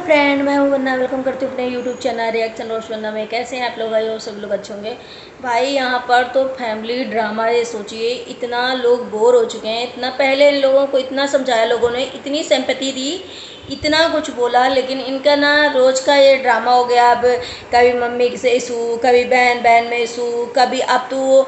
Friend, मैं हूँ वंदना। Welcome करती हूँ अपने यूट्यूब चैनल रिएक्शन रोस्ट वंदना में। कैसे हैं आप लोग भाई? और सब लोग अच्छे होंगे भाई। यहाँ पर तो फैमिली ड्रामा, ये सोचिए इतना लोग बोर हो चुके हैं। इतना पहले इन लोगों को इतना समझाया, लोगों ने इतनी सिंपैथी दी, इतना कुछ बोला, लेकिन इनका ना रोज का ये ड्रामा हो गया। अब कभी मम्मी से इशू, कभी बहन बहन में इशू, कभी अब तो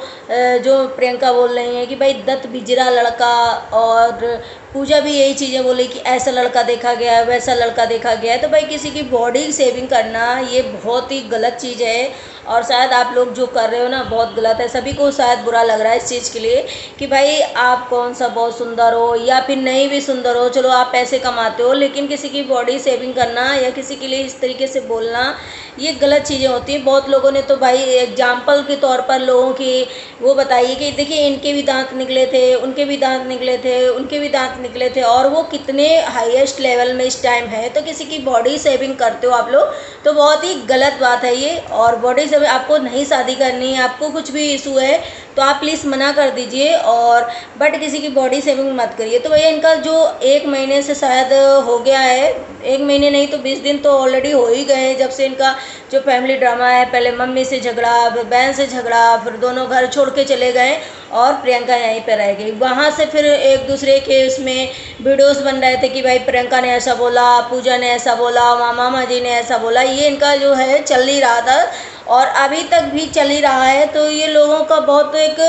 जो प्रियंका बोल रही है कि भाई दत्त बिजरा लड़का, और पूजा भी यही चीज़ें बोली कि ऐसा लड़का देखा गया है, वैसा लड़का देखा गया है। तो भाई किसी की बॉडी सेविंग करना ये बहुत ही गलत चीज़ है, और शायद आप लोग जो कर रहे हो ना बहुत गलत है। सभी को शायद बुरा लग रहा है इस चीज़ के लिए कि भाई आप कौन सा बहुत सुंदर हो या फिर नहीं भी सुंदर हो, चलो आप पैसे कमाते हो, लेकिन किसी की बॉडी सेविंग करना या किसी के लिए इस तरीके से बोलना ये गलत चीज़ें होती हैं। बहुत लोगों ने तो भाई एग्जाम्पल के तौर पर लोगों की वो बताइए कि देखिए इनके भी दांत निकले थे, उनके भी दांत निकले थे, उनके भी दांत निकले थे, और वो कितने हाईएस्ट लेवल में इस टाइम है। तो किसी की बॉडी सेविंग करते हो आप लोग तो बहुत ही गलत बात है ये। और बॉडी सेविंग आपको नहीं शादी करनी है, आपको कुछ भी इशू है तो आप प्लीज़ मना कर दीजिए, और बट किसी की बॉडी सेविंग मत करिए। तो भैया इनका जो 1 महीने से शायद हो गया है, 1 महीने नहीं तो 20 दिन तो ऑलरेडी हो ही गए हैं जब से इनका जो फैमिली ड्रामा है। पहले मम्मी से झगड़ा, फिर बहन से झगड़ा, फिर दोनों घर छोड़ के चले गए और प्रियंका यहीं पर रह गई। वहाँ से फिर एक दूसरे के उसमें वीडियोस बन रहे थे कि भाई प्रियंका ने ऐसा बोला, पूजा ने ऐसा बोला, मामा जी ने ऐसा बोला। ये इनका जो है चल ही रहा था और अभी तक भी चल ही रहा है। तो ये लोगों का बहुत एक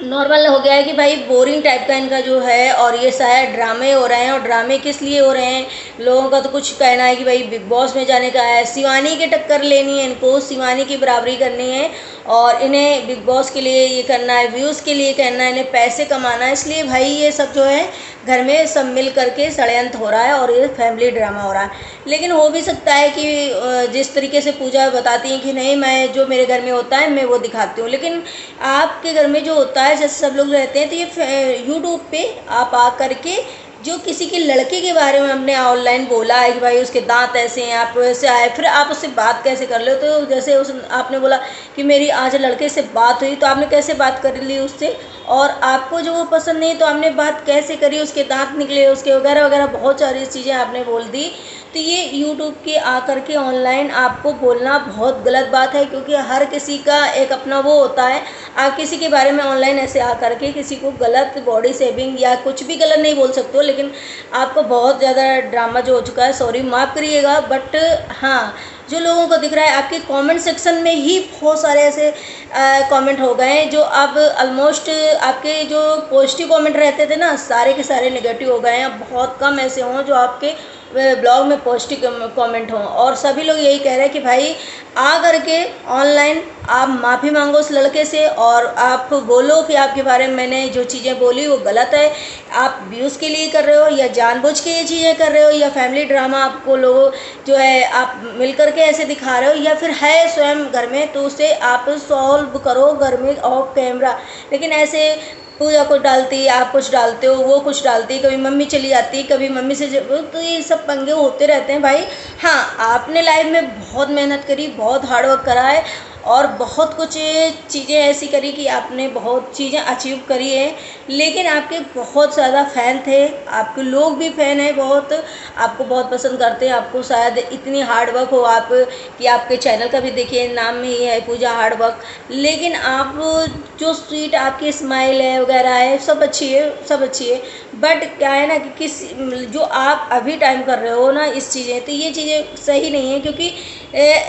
नॉर्मल हो गया है कि भाई बोरिंग टाइप का इनका जो है, और ये शायद ड्रामे हो रहे हैं। और ड्रामे किस लिए हो रहे हैं, लोगों का तो कुछ कहना है कि भाई बिग बॉस में जाने का है, शिवानी की टक्कर लेनी है इनको, शिवानी की बराबरी करनी है, और इन्हें बिग बॉस के लिए ये करना है, व्यूज़ के लिए करना है, इन्हें पैसे कमाना है। इसलिए भाई ये सब जो है घर में सब मिल करके षड्यंत्र हो रहा है और ये फैमिली ड्रामा हो रहा है। लेकिन हो भी सकता है कि जिस तरीके से पूजा बताती हैं कि नहीं मैं जो मेरे घर में होता है मैं वो दिखाती हूँ, लेकिन आपके घर में जो होता है जैसे सब लोग रहते हैं, तो ये यूट्यूब पे आप आ करके जो किसी के लड़के के बारे में हमने ऑनलाइन बोला है कि भाई उसके दांत ऐसे हैं, आप वैसे आए, फिर आप उससे बात कैसे कर लो। तो जैसे उस आपने बोला कि मेरी आज लड़के से बात हुई, तो आपने कैसे बात कर ली उससे, और आपको जो वो पसंद नहीं तो आपने बात कैसे करी, उसके दांत निकले, उसके वगैरह वगैरह बहुत सारी चीज़ें आपने बोल दी। तो ये यूट्यूब के आकर के ऑनलाइन आपको बोलना बहुत गलत बात है, क्योंकि हर किसी का एक अपना वो होता है। आप किसी के बारे में ऑनलाइन ऐसे आकर के किसी को गलत बॉडी शेविंग या कुछ भी गलत नहीं बोल सकते हो, लेकिन आपको बहुत ज़्यादा ड्रामा जो हो चुका है, सॉरी माफ़ करिएगा। बट हाँ, जो लोगों को दिख रहा है आपके कमेंट सेक्शन में ही बहुत सारे ऐसे कमेंट हो गए हैं जो अब ऑलमोस्ट आपके जो पॉजिटिव कमेंट रहते थे ना, सारे के सारे नेगेटिव हो गए हैं। अब बहुत कम ऐसे हों जो आपके ब्लॉग में पॉजिटिव कमेंट हों, और सभी लोग यही कह रहे हैं कि भाई आ करके ऑनलाइन आप माफ़ी मांगो उस लड़के से, और आप बोलो कि आपके बारे में मैंने जो चीज़ें बोली वो गलत है, आप व्यूज़ के लिए कर रहे हो या जानबूझ के ये चीज़ें कर रहे हो, या फैमिली ड्रामा आपको लोगों जो है आप मिल करके ऐसे दिखा रहे हो, या फिर है स्वयं घर में तो उसे आप सॉल्व करो घर में ऑफ कैमरा। लेकिन ऐसे पूजा कुछ डालती, आप कुछ डालते हो, वो कुछ डालती, कभी मम्मी चली जाती, कभी मम्मी से तो ये सब पंगे होते रहते हैं भाई। हाँ, आपने लाइफ में बहुत मेहनत करी, बहुत हार्ड वर्क करा है, और बहुत कुछ चीज़ें ऐसी करी कि आपने बहुत चीज़ें अचीव करी है, लेकिन आपके बहुत ज़्यादा फ़ैन थे, आपके लोग भी फ़ैन हैं, बहुत आपको बहुत पसंद करते हैं। आपको शायद इतनी हार्ड वर्क हो आप कि आपके चैनल का भी देखिए नाम में ही है पूजा हार्ड वर्क, लेकिन आप जो स्वीट आपकी स्माइल है वगैरह है सब अच्छी है, सब अच्छी है। बट क्या है ना कि किस जो आप अभी टाइम कर रहे हो ना इस चीज़ें, तो ये चीज़ें सही नहीं है, क्योंकि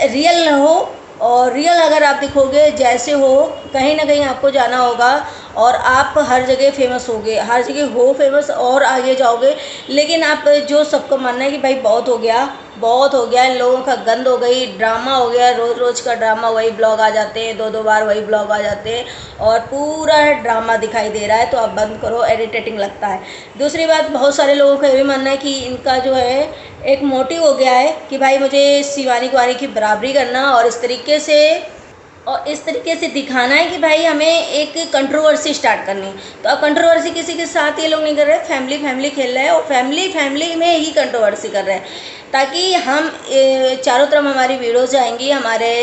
रियल हो, और रियल अगर आप दिखोगे जैसे हो, कहीं ना कहीं आपको जाना होगा और आप हर जगह फेमस होगे, हर जगह हो फेमस और आगे जाओगे। लेकिन आप जो सबको मानना है कि भाई बहुत हो गया, बहुत हो गया, इन लोगों का गंद हो गई, ड्रामा हो गया, रोज़ रोज़ का ड्रामा, वही ब्लॉग आ जाते हैं, दो दो बार वही ब्लॉग आ जाते हैं और पूरा ड्रामा दिखाई दे रहा है, तो आप बंद करो, इरिटेटिंग लगता है। दूसरी बात, बहुत सारे लोगों का ये भी मानना है कि इनका जो है एक मोटिव हो गया है कि भाई मुझे शिवानी कुमारी की बराबरी करना, और इस तरीके से दिखाना है कि भाई हमें एक कंट्रोवर्सी स्टार्ट करनी है। तो अब कंट्रोवर्सी किसी के साथ ये लोग नहीं कर रहे हैं, फैमिली फैमिली खेल रहे हैं, और फैमिली फैमिली में ही कंट्रोवर्सी कर रहे हैं। ताकि हम चारों तरफ हमारी वीडियोज़ आएंगी, हमारे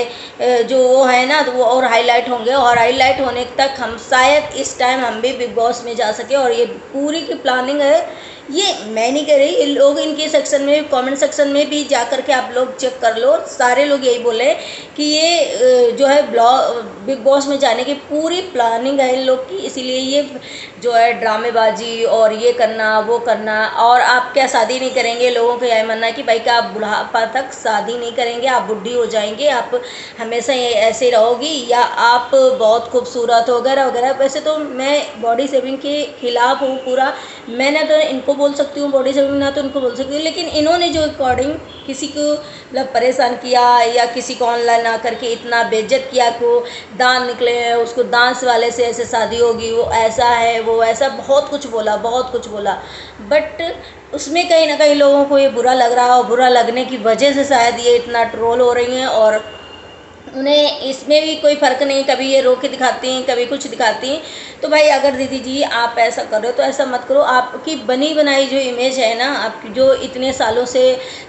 जो वो है ना तो वो और हाईलाइट होंगे, और हाईलाइट होने तक हम शायद इस टाइम हम भी बिग बॉस में जा सके। और ये पूरी की प्लानिंग है, ये मैं नहीं कह रही, ये लोग इनके सेक्शन में, कमेंट सेक्शन में भी जा कर के आप लोग चेक कर लो, सारे लोग यही बोले कि ये जो है बिग बॉस में जाने की पूरी प्लानिंग है इन लोग की। इसीलिए ये जो है ड्रामेबाजी और ये करना वो करना। और आप क्या शादी नहीं करेंगे? लोगों का यह मानना है कि भाई क्या आप बुढ़ापा तक शादी नहीं करेंगे, आप बुढ़ी हो जाएंगे, आप हमेशा ये ऐसे रहोगी, या आप बहुत खूबसूरत वगैरह वगैरह। वैसे तो मैं बॉडी शेविंग के खिलाफ हूँ पूरा, मैंने तो इनको बोल सकती हूँ बॉडी शेविंग, ना तो इनको बोल सकती हूँ, लेकिन इन्होंने जो अकॉर्डिंग किसी को मतलब परेशान किया, या किसी को ऑनलाइन आकर के इतना बेइज्जत किया को दांत निकले हैं, उसको दांत वाले से ऐसे शादी होगी, वो ऐसा है वो ऐसा, बहुत कुछ बोला, बहुत कुछ बोला। बट उसमें कहीं ना कहीं लोगों को ये बुरा लग रहा है, और बुरा लगने की वजह से शायद ये इतना ट्रोल हो रही हैं। और उन्हें इसमें भी कोई फ़र्क नहीं, कभी ये रो के दिखाती हैं, कभी कुछ दिखाती हैं। तो भाई अगर दीदी जी आप ऐसा कर रहे हो तो ऐसा मत करो। आपकी बनी बनाई जो इमेज है ना, आपकी जो इतने सालों से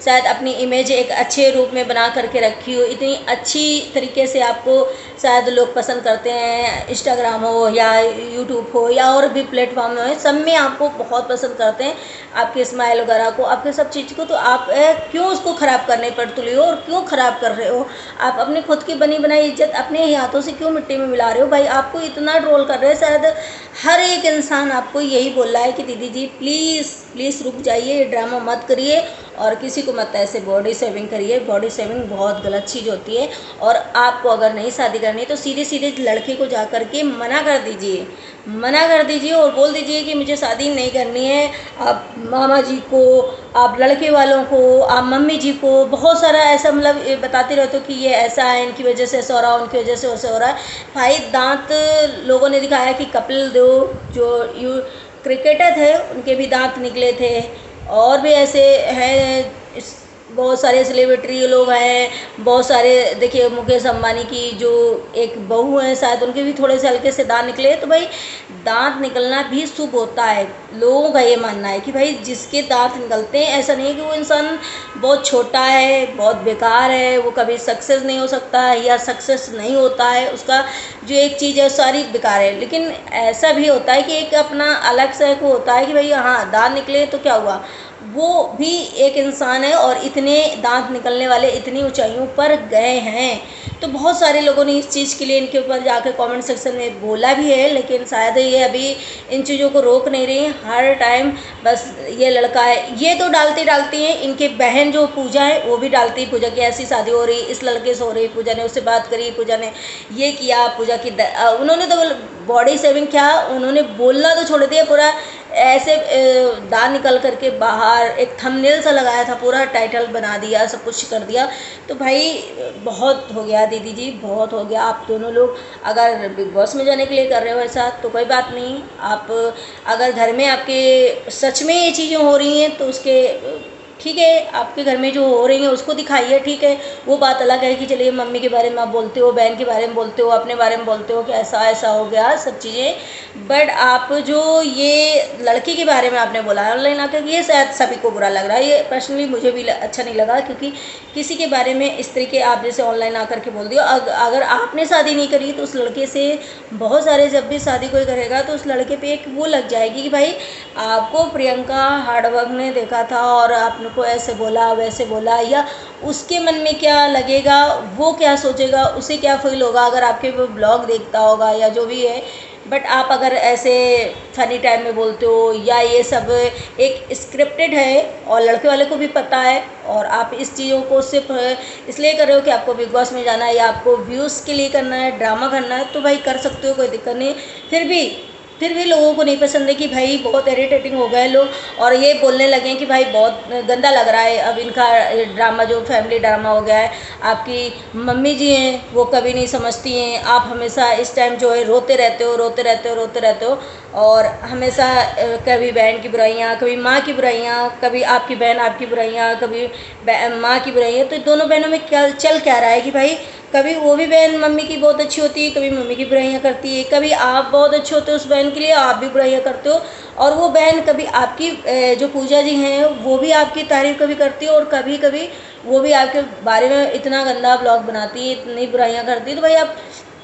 शायद अपनी इमेज एक अच्छे रूप में बना करके रखी हो, इतनी अच्छी तरीके से आपको शायद लोग पसंद करते हैं, इंस्टाग्राम हो या यूट्यूब हो या और भी प्लेटफॉर्म हो, सब में आपको बहुत पसंद करते हैं, आपके स्माइल वगैरह को, आपके सब चीज़ को। तो आप क्यों उसको ख़राब करने पर तुले हो, और क्यों ख़राब कर रहे हो? आप अपने खुद की बनी बनाई इज्जत अपने ही हाथों से क्यों मिट्टी में मिला रहे हो? भाई आपको इतना ट्रोल कर रहे हैं, शायद हर एक इंसान आपको यही बोल रहा है कि दीदी जी प्लीज़ प्लीज़ रुक जाइए, ये ड्रामा मत करिए, और किसी को मत ऐसे बॉडी शेविंग करिए। बॉडी शेविंग बहुत गलत चीज़ होती है, और आपको अगर नहीं शादी करनी तो सीधे सीधे लड़के को जा कर के मना कर दीजिए, मना कर दीजिए, और बोल दीजिए कि मुझे शादी नहीं करनी है। आप मामा जी को, आप लड़के वालों को, आप मम्मी जी को बहुत सारा ऐसा मतलब बताते रहते हो कि ये ऐसा है, इनकी वजह से ऐसा हो रहा है, उनकी वजह से वैसे हो रहा है। भाई दांत लोगों ने दिखाया कि कपिल देव जो क्रिकेटर थे उनके भी दांत निकले थे, और भी ऐसे हैं बहुत सारे सेलिब्रिटी लोग हैं, बहुत सारे। देखिए मुकेश अंबानी की जो एक बहू है शायद, उनके भी थोड़े से हल्के से दांत निकले। तो भाई दांत निकलना भी शुभ होता है, लोगों का ये मानना है कि भाई जिसके दांत निकलते हैं, ऐसा नहीं है कि वो इंसान बहुत छोटा है, बहुत बेकार है, वो कभी सक्सेस नहीं हो सकता है, या सक्सेस नहीं होता है, उसका जो एक चीज़ है सारी बेकार है। लेकिन ऐसा भी होता है कि एक अपना अलग सा एक होता है कि भाई हाँ दांत निकले तो क्या हुआ, वो भी एक इंसान है, और इतने दांत निकलने वाले इतनी ऊंचाइयों पर गए हैं। तो बहुत सारे लोगों ने इस चीज़ के लिए इनके ऊपर जाकर कमेंट सेक्शन में बोला भी है, लेकिन शायद ये अभी इन चीज़ों को रोक नहीं रही हैं। हर टाइम बस ये लड़का है, ये तो डालती हैं, इनके बहन जो पूजा है वो भी डालती, पूजा की ऐसी शादी हो रही, इस लड़के से हो रही, पूजा ने उससे बात करी, पूजा ने ये किया, पूजा की उन्होंने तो बॉडी शेविंग क्या, उन्होंने बोलना तो छोड़ दिया, पूरा ऐसे दांत निकल करके बाहर एक थंबनेल सा लगाया था, पूरा टाइटल बना दिया, सब कुछ कर दिया। तो भाई बहुत हो गया दीदी जी, बहुत हो गया। आप दोनों लोग अगर बिग बॉस में जाने के लिए कर रहे हो ऐसा तो कोई बात नहीं, आप अगर घर में आपके सच में ये चीज़ें हो रही हैं तो उसके ठीक है, आपके घर में जो हो रही है उसको दिखाइए, ठीक है। वो बात अलग है कि चलिए मम्मी के बारे में आप बोलते हो, बहन के बारे में बोलते हो, अपने बारे में बोलते हो कि ऐसा ऐसा हो गया सब चीज़ें, बट आप जो ये लड़की के बारे में आपने बोला है ऑनलाइन आकर, ये शायद सभी को बुरा लग रहा है। ये पर्सनली मुझे भी अच्छा नहीं लगा, क्योंकि किसी के बारे में इस तरीके आप जैसे ऑनलाइन आकर के बोल दियो। अगर आपने शादी नहीं करी तो उस लड़के से बहुत सारे, जब भी शादी कोई करेगा तो उस लड़के पे एक वो लग जाएगी कि भाई आपको प्रियंका हार्डवर्क ने देखा था और आपने को ऐसे बोला वैसे बोला, या उसके मन में क्या लगेगा, वो क्या सोचेगा, उसे क्या फील होगा अगर आपके वो ब्लॉग देखता होगा या जो भी है। बट आप अगर ऐसे फनी टाइम में बोलते हो, या ये सब एक स्क्रिप्टेड है और लड़के वाले को भी पता है, और आप इस चीज़ों को सिर्फ इसलिए कर रहे हो कि आपको बिग बॉस में जाना है या आपको व्यूज़ के लिए करना है, ड्रामा करना है, तो भाई कर सकते हो, कोई दिक्कत नहीं। फिर भी लोगों को नहीं पसंद है कि भाई बहुत इरिटेटिंग हो गए लोग, और ये बोलने लगे हैं कि भाई बहुत गंदा लग रहा है अब इनका ड्रामा, जो फैमिली ड्रामा हो गया है। आपकी मम्मी जी हैं वो कभी नहीं समझती हैं, आप हमेशा इस टाइम जो है रोते रहते हो, रोते रहते हो, रोते रहते हो, और हमेशा कभी बहन की बुराइयाँ, कभी माँ की बुराइयाँ, कभी आपकी बहन आपकी बुराइयाँ, कभी माँ की बुराइयाँ। तो दोनों बहनों में क्या चल क्या रहा है कि भाई कभी वो भी बहन मम्मी की बहुत अच्छी होती है, कभी मम्मी की बुराइयाँ करती है, कभी आप बहुत अच्छे होते हो उस बहन के लिए, आप भी बुराइयाँ करते हो। और वो बहन कभी आपकी जो पूजा जी हैं वो भी आपकी तारीफ़ कभी करती है और कभी कभी वो भी आपके बारे में इतना गंदा ब्लॉग बनाती है, इतनी बुराइयां करती है। तो भाई आप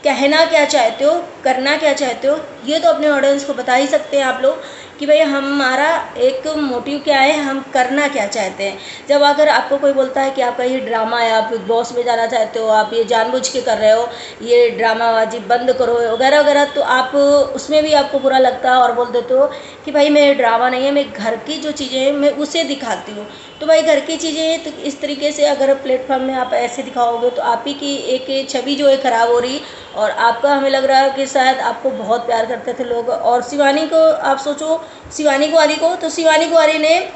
कहना क्या चाहते हो, करना क्या चाहते हो, ये तो अपने ऑडियंस को बता ही सकते हैं आप लोग कि भाई हमारा एक मोटिव क्या है, हम करना क्या चाहते हैं। जब अगर आपको कोई बोलता है कि आपका ये ड्रामा है, आप बिग बॉस में जाना चाहते हो, आप ये जानबूझ के कर रहे हो, ये ड्रामाबाजी बंद करो वगैरह वगैरह, तो आप उसमें भी आपको बुरा लगता है और बोल देते हो कि भाई मेरे ड्रामा नहीं है, मैं घर की जो चीज़ें हैं मैं उसे दिखाती हूँ। तो भाई घर की चीज़ें हैं तो इस तरीके से अगर प्लेटफॉर्म में आप ऐसे दिखाओगे तो आप ही की एक छवि जो है ख़राब हो रही। और आपका हमें लग रहा है कि शायद आपको बहुत प्यार करते थे लोग। और शिवानी को आप सोचो, शिवानी कुमारी को, तो शिवानी कुमारी ने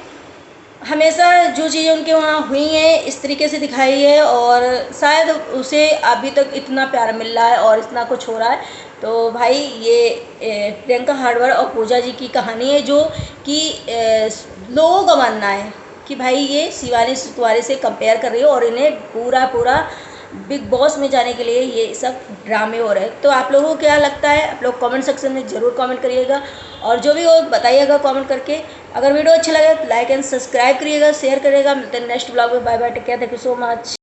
हमेशा जो चीज़ें उनके वहाँ हुई हैं इस तरीके से दिखाई है और शायद उसे अभी तक इतना प्यार मिल रहा है और इतना कुछ हो रहा है। तो भाई ये प्रियंका हार्डवेयर और पूजा जी की कहानी है जो कि लोगों का मानना है कि भाई ये शिवानी कुमारी से कंपेयर कर रही है और इन्हें पूरा पूरा बिग बॉस में जाने के लिए ये सब ड्रामे हो रहे हैं। तो आप लोगों को क्या लगता है, आप लोग कमेंट सेक्शन में ज़रूर कमेंट करिएगा और जो भी हो बताइएगा कमेंट करके। अगर वीडियो अच्छा लगे तो लाइक एंड सब्सक्राइब करिएगा, शेयर करिएगा। मिलते हैं नेक्स्ट ब्लॉग में। Bye bye, take care, thank you so much.